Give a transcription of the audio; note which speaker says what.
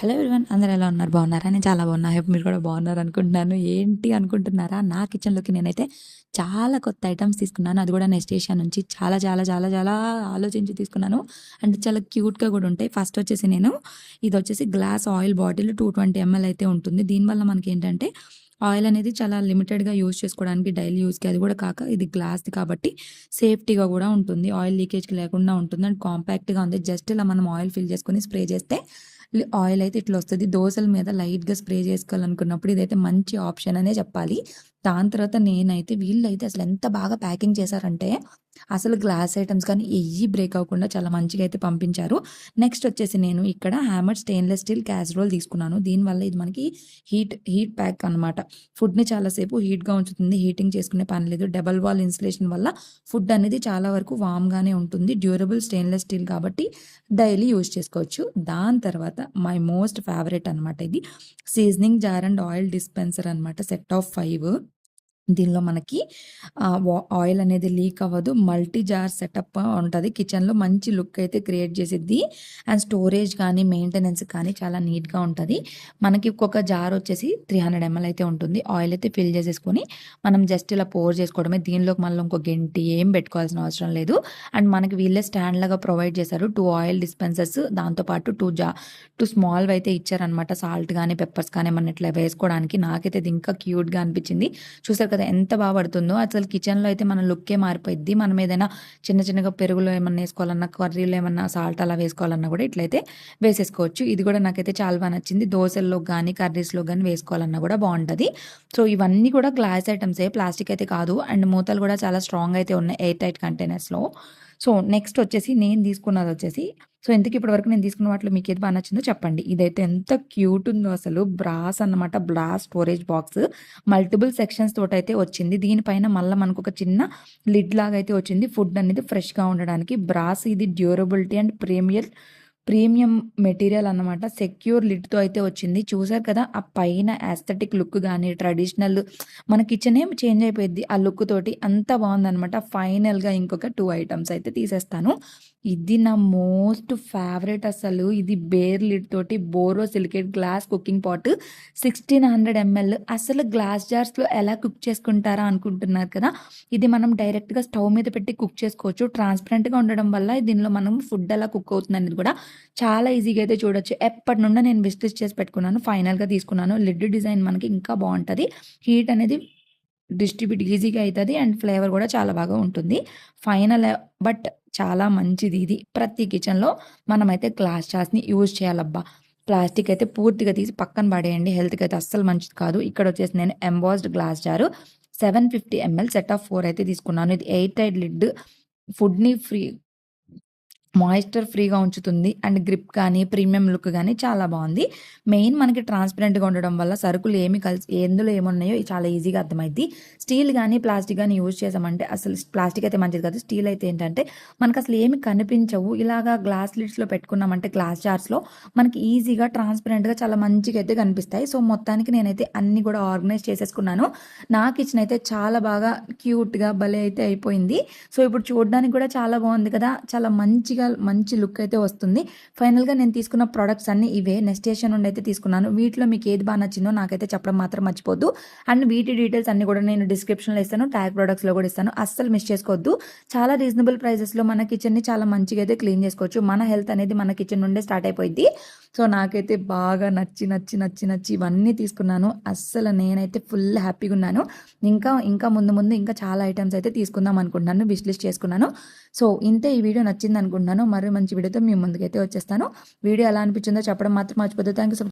Speaker 1: Hello everyone, అందరూ ఎలా ఉన్నారు? బాగున్నారా? నేను చాలా బాగున్నా. హోప్ మీరు కూడా బాగున్నారు అనుకుంటున్నాను. ఏంటి అనుకుంటున్నారా? నా కిచెన్‌లోకి నేనైతే చాలా కొత్త ఐటెమ్స్ తీసుకున్నాను. అది కూడా నెక్స్ట్ ఏషియా నుంచి చాలా చాలా చాలా చాలా ఆలోచించి తీసుకున్నాను. అండ్ చాలా క్యూట్‌గా కూడా ఉంటాయి. ఫస్ట్ వచ్చేసి ఇదొచ్చేసి గ్లాస్ ఆయిల్ బాటిల్ 220 ఎంఎల్ అయితే ఉంటుంది. దీనివల్ల మనకేంటంటే ఆయిల్ అనేది చాలా లిమిటెడ్‌గా యూజ్ చేసుకోవడానికి డైలీ యూజ్‌కి, అది కూడా కాక ఇది గ్లాస్‌ది కాబట్టి సేఫ్టీగా కూడా ఉంటుంది. ఆయిల్ లీకేజ్‌కి లేకుండా ఉంటుంది. అండ్ కాంపాక్ట్‌గా ఉంది. జస్ట్ ఇలా మనం ఆయిల్ ఫిల్ చేసుకొని స్ప్రే చేస్తే ఆయిల్ అయితే ఇట్లా వస్తది. దోసల మీద లైట్‌గా స్ప్రే చేసుకోవాలనుకున్నప్పుడు ఇదైతే మంచి ఆప్షన్ అనే చెప్పాలి. దాని తర్వాత నేనైతే వీళ్ళైతే అసలు ఎంత బాగా ప్యాకింగ్ చేశారంటే, అసలు గ్లాస్ ఐటెమ్స్ కానీ ఎయ్యి బ్రేక్ అవ్వకుండా చాలా మంచిగా అయితే పంపించారు. నెక్స్ట్ వచ్చేసి నేను ఇక్కడ హ్యామర్ స్టెయిన్‌లెస్ స్టీల్ క్యాసరోల్ తీసుకున్నాను. దీనివల్ల ఇది మనకి హీట్ ప్యాక్ అనమాట. ఫుడ్‌ని చాలాసేపు హీట్‌గా ఉంచుతుంది. హీటింగ్ చేసుకునే పని లేదు. డబుల్ వాల్ ఇన్సులేషన్ వల్ల ఫుడ్ అనేది చాలా వరకు వామ్‌గానే ఉంటుంది. డ్యూరబుల్ స్టెయిన్‌లెస్ స్టీల్ కాబట్టి డైలీ యూజ్ చేసుకోవచ్చు. దాని తర్వాత మై మోస్ట్ ఫేవరెట్ అనమాట ఇది. Seasoning jar and oil dispenser అనమాట. Set of 5. దీనిలో మనకి ఆయిల్ అనేది లీక్ అవ్వదు. మల్టీ జార్ సెటప్ ఉంటది. కిచెన్‌లో మంచి లుక్ అయితే క్రియేట్ చేసిద్ది. అండ్ స్టోరేజ్ కానీ, మెయింటెనెన్స్ కానీ చాలా నీట్‌గా ఉంటది. మనకి ఒక్కొక్క జార్ వచ్చేసి 300 ఎంఎల్ అయితే ఉంటుంది. ఆయిల్ అయితే ఫిల్ చేసేసుకొని మనం జస్ట్ ఇలా పోర్ చేసుకోవడమే. దీనిలోకి మళ్ళీ ఇంకో గెంటి ఏం పెట్టుకోవాల్సిన అవసరం లేదు. అండ్ మనకి వీళ్ళే స్టాండ్ లాగా ప్రొవైడ్ చేశారు. 2 ఆయిల్ డిస్పెన్సర్స్, దాంతో పాటు 2 స్మాల్‌వి అయితే ఇచ్చారనమాట. సాల్ట్ కానీ, పెప్పర్స్ కానీ ఏమన్నా ఇట్లా వేసుకోవడానికి. నాకైతే ఇది ఇంకా క్యూట్‌గా అనిపించింది. చూసారు కదా ఎంత బాగా పడుతుందో. అసలు కిచెన్‌లో అయితే మన లుక్కే మారిపోయిద్ది. మనం ఏదైనా చిన్నగా పెరుగులో ఏమన్నా వేసుకోవాలన్నా, కర్రీలో ఏమన్నా సాల్ట్ అలా వేసుకోవాలన్నా కూడా ఇట్లయితే వేసేసుకోవచ్చు. ఇది కూడా నాకైతే చాలా బాగా నచ్చింది. దోసల్లో కానీ, కర్రీస్‌లో కానీ వేసుకోవాలన్నా కూడా బాగుంటది. సో ఇవన్నీ కూడా గ్లాస్ ఐటమ్సే, ప్లాస్టిక్ అయితే కాదు. అండ్ మూతలు కూడా చాలా స్ట్రాంగ్ అయితే ఉన్నాయి ఎయిర్ టైట్ కంటైనర్స్‌లో. సో నెక్స్ట్ వచ్చేసి నేను తీసుకున్నది వచ్చేసి, సో ఇంతకీ ఇప్పటివరకు నేను తీసుకున్న వాటిలో మీకు ఏది బాగా నచ్చిందో చెప్పండి. ఇదైతే ఎంత క్యూట్ ఉందో అసలు. బ్రాస్ అన్నమాట. Brass storage box. Multiple sections తోటైతే వచ్చింది. దీనిపైన మళ్ళీ మనకు ఒక చిన్న లిడ్ లాగా అయితే వచ్చింది. ఫుడ్ అనేది ఫ్రెష్‌గా ఉండడానికి. బ్రాస్ ఇది డ్యూరబిలిటీ అండ్ ప్రీమియం మెటీరియల్ అన్నమాట. సెక్యూర్ లిడ్‌తో అయితే వచ్చింది. చూసారు కదా! ఆ పైన యాస్థెటిక్ లుక్ గాని, ట్రెడిషనల్ మన కిచెనే చేంజ్ అయిపోయిద్ది ఆ లుక్ తోటి. అంత బాగుందనమాట. ఫైనల్‌గా ఇంకొక 2 ఐటెమ్స్ అయితే తీసేస్తాను. ఇది నా మోస్ట్ ఫేవరెట్ అసలు. ఇది బేర్ లిడ్ తోటి borosilicate glass cooking pot 1600 ML. అసలు గ్లాస్ జార్స్‌లో ఎలా కుక్ చేసుకుంటారా అనుకుంటున్నారు కదా! ఇది మనం డైరెక్ట్‌గా స్టవ్ మీద పెట్టి కుక్ చేసుకోవచ్చు. ట్రాన్స్‌పరెంట్‌గా ఉండడం వల్ల దీనిలో మనం ఫుడ్ ఎలా కుక్ అవుతుందనేది కూడా చాలా ఈజీగా అయితే చూడొచ్చు. ఎప్పటినుండో నేను విష్ లిస్ట్ చేసి పెట్టుకున్నాను. ఫైనల్‌గా తీసుకున్నాను. లిడ్ డిజైన్ మనకి ఇంకా బావుంటది. హీట్ అనేది డిస్ట్రిబ్యూట్ ఈజీగా అయితది. అండ్ ఫ్లేవర్ కూడా చాలా బాగా ఉంటుంది. ఫైనల్ బట్ చాలా మంచిది ఇది. ప్రతి కిచెన్‌లో మనమైతే గ్లాస్ జార్స్‌ని యూజ్ చేయాలబ్బా! ప్లాస్టిక్ అయితే పూర్తిగా తీసి పక్కన పడేయండి. హెల్త్‌కి అయితే అస్సలు మంచిది కాదు. ఇక్కడొచ్చేసి నేను embossed glass jar 750 ML set of 4 అయితే తీసుకున్నాను. ఇది ఎయిర్ టైట్ లిడ్. ఫుడ్‌ని మాయిశ్చర్ ఫ్రీగా ఉంచుతుంది. అండ్ గ్రిప్ కానీ, ప్రీమియం లుక్ గానీ చాలా బావుంది. మెయిన్ మనకి ట్రాన్స్‌పరెంట్‌గా ఉండడం వల్ల సరుకులు ఏమి కలిసి ఎందులో ఏమున్నాయో చాలా ఈజీగా అర్థమైద్ది. స్టీల్ గానీ, ప్లాస్టిక్ గానీ యూజ్ చేసామంటే, అసలు ప్లాస్టిక్ అయితే మంచిది కాదు. స్టీల్ అయితే ఏంటంటే మనకసలు ఏమి కనిపించవు. ఇలాగా గ్లాస్ లిడ్స్‌లో పెట్టుకున్నామంటే, గ్లాస్ జార్స్‌లో మనకి ఈజీగా ట్రాన్స్‌పరెంట్‌గా చాలా మంచిగా అయితే కనిపిస్తాయి. సో మొత్తానికి నేనైతే అన్నీ కూడా ఆర్గనైజ్ చేసేసుకున్నాను. నా కిచెన్ అయితే చాలా బాగా క్యూట్‌గా భలే అయితే అయిపోయింది. సో ఇప్పుడు చూడడానికి కూడా చాలా బాగుంది కదా! చాలా మంచి లుక్ అయితే వస్తుంది. ఫైనల్‌గా నేను తీసుకున్న ప్రొడక్ట్స్ అన్నీ ఇవే. నెక్స్ట్ స్టేషన్ నుండి అయితే తీసుకున్నాను. వీటిలో మీకు ఏది బాగా నచ్చిందో నాకైతే చెప్పడం మాత్రం మర్చిపోద్దు. అండ్ వీటి డీటెయిల్స్ అన్నీ కూడా నేను డిస్క్రిప్షన్‌లో ఇస్తాను. ట్యాగ్ ప్రొడక్ట్స్‌లో కూడా ఇస్తాను. అస్సలు మిస్ చేసుకోవద్దు. చాలా రీజనబుల్ ప్రైజెస్‌లో మన కిచెన్‌ని చాలా మంచిగా అయితే క్లీన్ చేసుకోవచ్చు. మన హెల్త్ అనేది మన కిచెన్ నుండే స్టార్ట్ అయిపోయిద్ది. సో నాకైతే బాగా నచ్చి ఇవన్నీ తీసుకున్నాను. అస్సలు నేనైతే ఫుల్ హ్యాపీగా ఉన్నాను. ఇంకా ముందు ఇంకా చాలా ఐటెమ్స్ అయితే తీసుకుందాం అనుకుంటున్నాను. విష్ లిస్ట్ చేసుకున్నాను. సో ఇంతే. ఈ వీడియో నచ్చింది అనుకుంటున్నాను. మరో మంచి వీడియోతో మీ ముందుకైతే వచ్చేస్తాను. వీడియో ఎలా అనిపించిందో చెప్పడం మాత్రం మర్చిపోద్దు. Thank you so much.